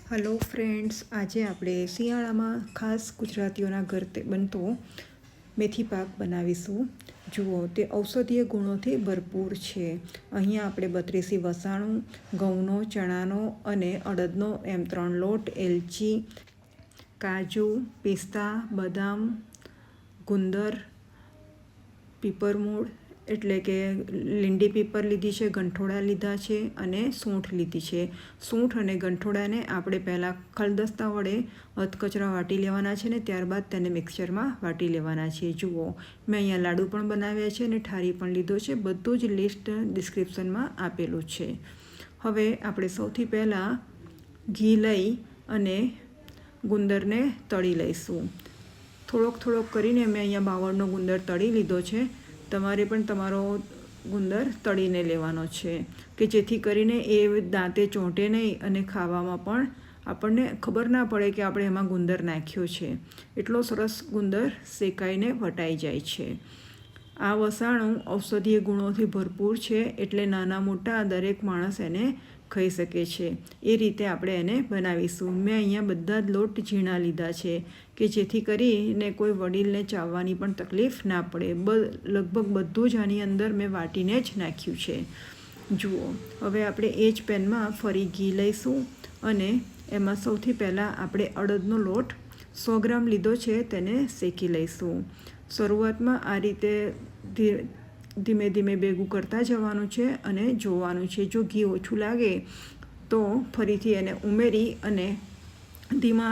Hello friends, આજે આપણે શિયાળામાં ખાસ ગુજરાતીઓના ઘરે બનતો મેથી પાક બનાવીશું. જુઓ, તે ઔષધીય ગુણોથી ભરપૂર છે. અહીંયા આપણે 32 વસાણું, ઘઉંનો, ચણાનો અને અડદનો એમ 3 લોટ, એલચી, કાજુ, પિસ્તા, બદામ, ગુંદર, પીપરમૂળ એટલે કે લીંડી પીપર લીધી છે, ગંઠોડા લીધા છે અને સૂંઠ લીધી છે. સૂંઠ અને ગંઠોડાને આપણે પહેલાં ખલદસ્તા વડે અધકચરા વાટી લેવાના છે ને ત્યારબાદ તેને મિક્સચરમાં વાટી લેવાના છે. જુઓ, મેં અહીંયા લાડુ પણ બનાવ્યા છે અને ઠારી પણ લીધો છે. બધું જ લિસ્ટ ડિસ્ક્રિપ્શનમાં આપેલું છે. હવે આપણે સૌથી પહેલાં ઘી લઈ અને ગુંદરને તળી લઈશું. થોડોક કરીને મેં અહીંયા બાવળનો ગુંદર તળી લીધો છે. તમારે પણ તમારો ગુંદર તળીને લેવાનો છે કે જેથી કરીને એ દાંતે ચોંટે નહીં અને ખાવામાં પણ આપણને ખબર ના પડે કે આપણે એમાં ગુંદર નાખ્યો છે. એટલો સરસ ગુંદર શેકાઈને વટાઈ જાય છે. આ વસાણું ઔષધીય ગુણોથી ભરપૂર છે એટલે નાના મોટા દરેક માણસ એને ખાઈ શકે છે. એ રીતે આપણે એને બનાવીશું. મેં અહીંયા બધા જ લોટ ઝીણા લીધા છે કે જેથી કરીને કોઈ વડીલને ચાવવાની પણ તકલીફ ના પડે. લગભગ બધું જ આની અંદર મેં વાટીને જ નાખ્યું છે. જુઓ, હવે આપણે એ જ પેનમાં ફરી ઘી લઈશું અને એમાં સૌથી પહેલાં આપણે અડદનો લોટ 100 ગ્રામ લીધો છે, તેને શેકી લઈશું. શરૂઆતમાં આ રીતે ધીમે ધીમે ભેગું કરતા જવાનું છે અને જોવાનું છે. જો ઘી ઓછું લાગે તો ફરીથી એને ઉમેરી અને ધીમા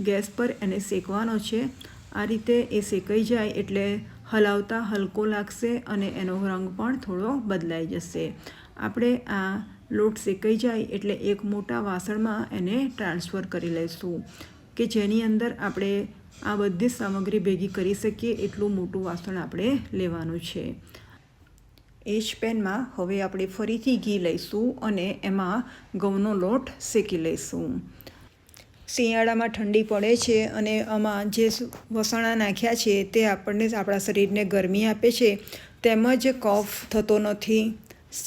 ગેસ પર એને શેકવાનો છે. આ રીતે એ શેકાઈ જાય એટલે હલાવતા હલકો લાગશે અને એનો રંગ પણ થોડો બદલાઈ જશે. આપણે આ લોટ શેકાઈ જાય એટલે એક મોટા વાસણમાં એને ટ્રાન્સફર કરી લઈશું કે જેની અંદર આપણે આ બધી સામગ્રી ભેગી કરી શકીએ એટલું મોટું વાસણ આપણે લેવાનું છે. એ જ પેનમાં હવે આપણે ફરીથી ઘી લઈશું અને એમાં ઘઉંનો લોટ શેકી લઈશું. શિયાળામાં ઠંડી પડે છે અને આમાં જે વસાણા નાખ્યા છે તે આપણને આપણા શરીરને ગરમી આપે છે, તેમજ કફ થતો નથી,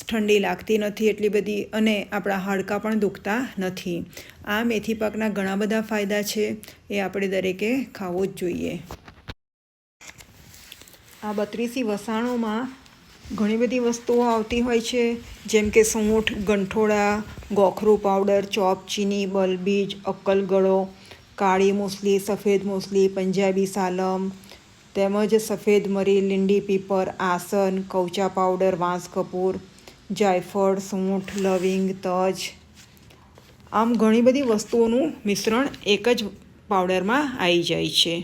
ઠંડી લાગતી નથી એટલી બધી અને આપણા હાડકાં પણ દુખતા નથી. આ મેથી પાકના ઘણા બધા ફાયદા છે, એ આપણે દરેકે ખાવો જ જોઈએ. આ 32 વસાણોમાં ઘણી બધી વસ્તુઓ આવતી હોય છે, જેમ કે સૂંઠ, ગંઠોડા, ગોખરું પાવડર, ચોપ ચીની, બલબીજ, અક્કલગળો, કાળી મૂસલી, સફેદ મૂસલી, પંજાબી સાલમ, તેમજ સફેદ મરી, લીંડી પીપર, આસન, કવચા પાવડર, વાંસ કપૂર, જાયફળ, સૂંઠ, લવિંગ, તજ. આમ ઘણી બધી વસ્તુઓનું મિશ્રણ એક જ પાવડરમાં આવી જાય છે.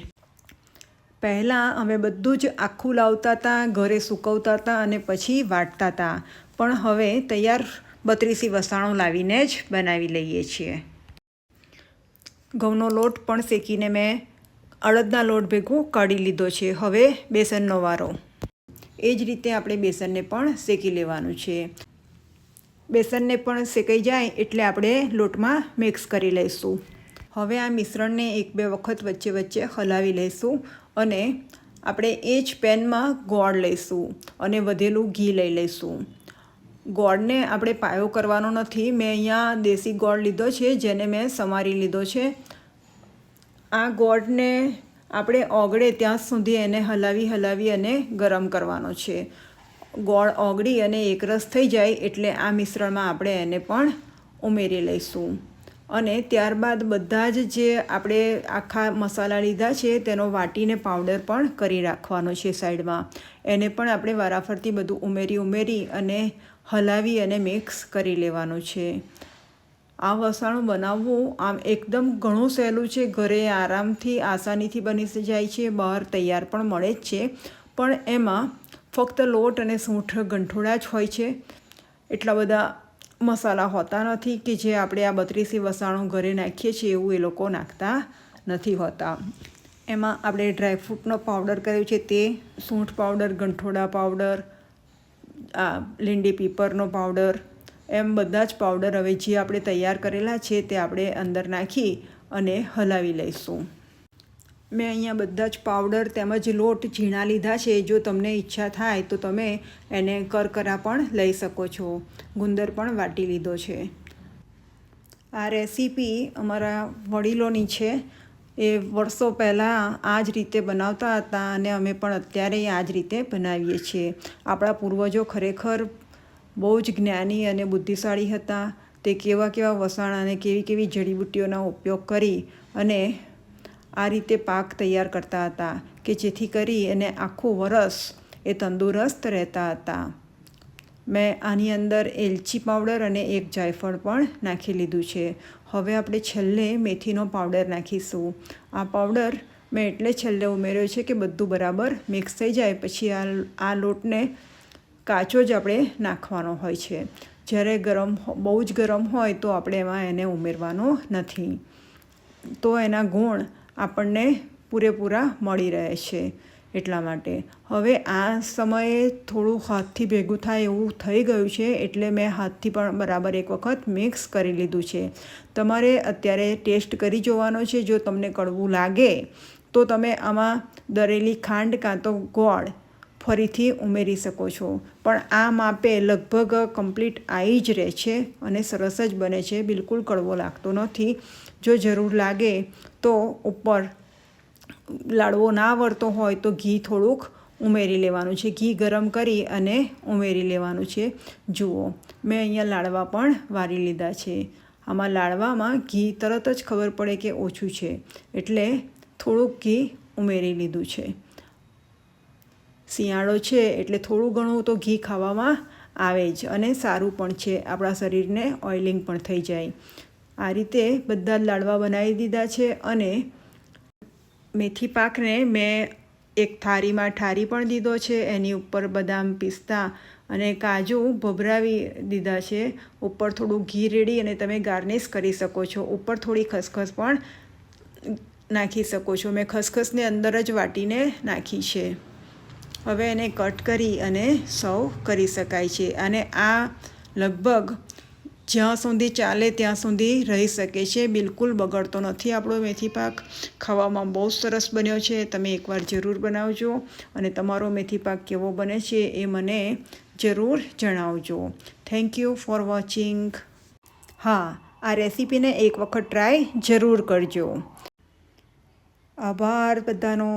પહેલાં અમે બધું જ આખું લાવતા હતા, ઘરે સૂકવતા હતા અને પછી વાટતા હતા, પણ હવે તૈયાર 32 વસાણું લાવીને જ બનાવી લઈએ છીએ. ઘઉંનો લોટ પણ શેકીને મેં અડદના લોટ ભેગું કાઢી લીધો છે. હવે બેસનનો વારો. એ જ રીતે આપણે બેસનને પણ શેકી લેવાનું છે. બેસનને પણ શેકાઈ જાય એટલે આપણે લોટમાં મિક્સ કરી લઈશું. હવે આ મિશ્રણને 1-2 વખત વચ્ચે હલાવી લઈશું અને આપણે એ જ પેનમાં ગોળ લઈશું અને વધેલું ઘી લઈ લઈશું. ગોળને આપણે પાયો કરવાનો નથી. મેં અહીંયા દેશી ગોળ લીધો છે જેને મેં સમારી લીધો છે. આ ગોળને આપણે ઓગળે ત્યાં સુધી એને હલાવી અને ગરમ કરવાનો છે. ગોળ ઓગળી અને એકરસ થઈ જાય એટલે આ મિશ્રણમાં આપણે એને પણ ઉમેરી લઈશું અને ત્યારબાદ બધા જ જે આપણે આખા મસાલા લીધા છે તેનો વાટીને પાવડર પણ કરી રાખવાનો છે સાઈડમાં. એને પણ આપણે વારાફરતી બધું ઉમેરી અને હલાવી અને મિક્સ કરી લેવાનું છે. આ વસાણું બનાવવું આમ એકદમ ઘણું સહેલું છે. ઘરે આરામથી આસાનીથી બની જાય છે. બહાર તૈયાર પણ મળે જ છે, પણ એમાં ફક્ત લોટ અને સૂંઠ ગંઠોડા જ હોય છે. એટલા બધા મસાલા હોતા નથી કે જે આપણે આ 32 વસાણું ઘરે નાખીએ છીએ એવું એ લોકો નાખતા નથી હોતા. એમાં આપણે ડ્રાયફ્રૂટનો પાવડર કર્યો છે તે, સૂંઠ પાવડર, ગંઠોડા પાવડર, આ લીંડી પીપરનો પાવડર, એમ બધા જ પાવડર હવે જે આપણે તૈયાર કરેલા છે તે આપણે અંદર નાખી અને હલાવી લઈશું. મેં અહીંયા બધા જ પાવડર તેમજ લોટ ઝીણા લીધા છે. જો તમને ઈચ્છા થાય તો તમે એને કરકરા પણ લઈ શકો છો. ગુંદર પણ વાટી લીધો છે. આ રેસીપી અમારા વડીલોની છે. એ વર્ષો પહેલાં આ જ રીતે બનાવતા હતા અને અમે પણ અત્યારે આ જ રીતે બનાવીએ છીએ. આપણા પૂર્વજો ખરેખર બહુ જ જ્ઞાની અને બુદ્ધિશાળી હતા. તે કેવા કેવા વસાણા અને કેવી કેવી જડીબુટ્ટીઓનો ઉપયોગ કરી અને આ રીતે પાક તૈયાર કરતા હતા કે જેથી કરી અને આખું વરસ એ તંદુરસ્ત રહેતા હતા. મેં આની અંદર એલચી પાવડર અને એક જાયફળ પણ નાખી લીધું છે. હવે આપણે છેલ્લે મેથીનો પાવડર નાખીશું. આ પાવડર મેં એટલે છેલ્લે ઉમેર્યો છે કે બધું બરાબર મિક્સ થઈ જાય. પછી આ લોટને કાચો જ આપણે નાખવાનો હોય છે. જ્યારે બહુ જ ગરમ હોય તો આપણે એમાં એને ઉમેરવાનો નથી. તો એના ગુણ આપણને પૂરેપૂરા મળી રહે છે. એટલા માટે હવે આ સમયે થોડું હાથથી ભેગું થાય એવું થઈ ગયું છે, એટલે મેં હાથથી પણ બરાબર એક વખત મિક્સ કરી લીધું છે. તમારે અત્યારે ટેસ્ટ કરી જોવાનો છે. જો તમને કડવું લાગે તો તમે આમાં દરેલી ખાંડ કાં તો ગોળ ફરીથી ઉમેરી શકો છો. પણ આ માપે લગભગ કમ્પ્લીટ આવી જ રહે છે અને સરસ જ બને છે. બિલકુલ કડવો લાગતો નથી. જો જરૂર લાગે તો ઉપર લાડવો ના વળતો હોય તો ઘી થોડુંક ઉમેરી લેવાનું છે. ઘી ગરમ કરી અને ઉમેરી લેવાનું છે. જુઓ, મેં અહીંયા લાડવા પણ વારી લીધા છે. આમાં લાડવામાં ઘી તરત જ ખબર પડે કે ઓછું છે, એટલે થોડુંક ઘી ઉમેરી લીધું છે. શિયાળો છે એટલે થોડું ઘણું તો ઘી ખાવામાં આવે જ અને સારું પણ છે. આપણા શરીરને ઓઇલિંગ પણ થઈ જાય. આ રીતે બધા જ લાડવા બનાવી દીધા છે અને મેથી પાકને મેં એક થાળીમાં ઠારી પણ દીધો છે. એની ઉપર બદામ, પિસ્તા અને કાજુ ભભરાવી દીધા છે. ઉપર થોડું ઘી રેડી અને તમે ગાર્નિશ કરી શકો છો. ઉપર થોડી ખસખસ પણ નાખી શકો છો. મેં ખસખસને અંદર જ વાટીને નાખી છે. હવે એને કટ કરી અને સર્વ કરી શકાય છે. અને આ લગભગ જ્યાં સુધી ચાલે ત્યાં સુધી રહી શકે છે. બિલકુલ બગડતો નથી આપણો મેથી પાક. ખાવામાં બહુ સરસ બન્યો છે. તમે એકવાર જરૂર બનાવજો અને તમારો મેથી પાક કેવો બને છે એ મને જરૂર જણાવજો. Thank you for watching. હા, આ રેસીપીને એક વખત ટ્રાય જરૂર કરજો. આભાર બધાનો.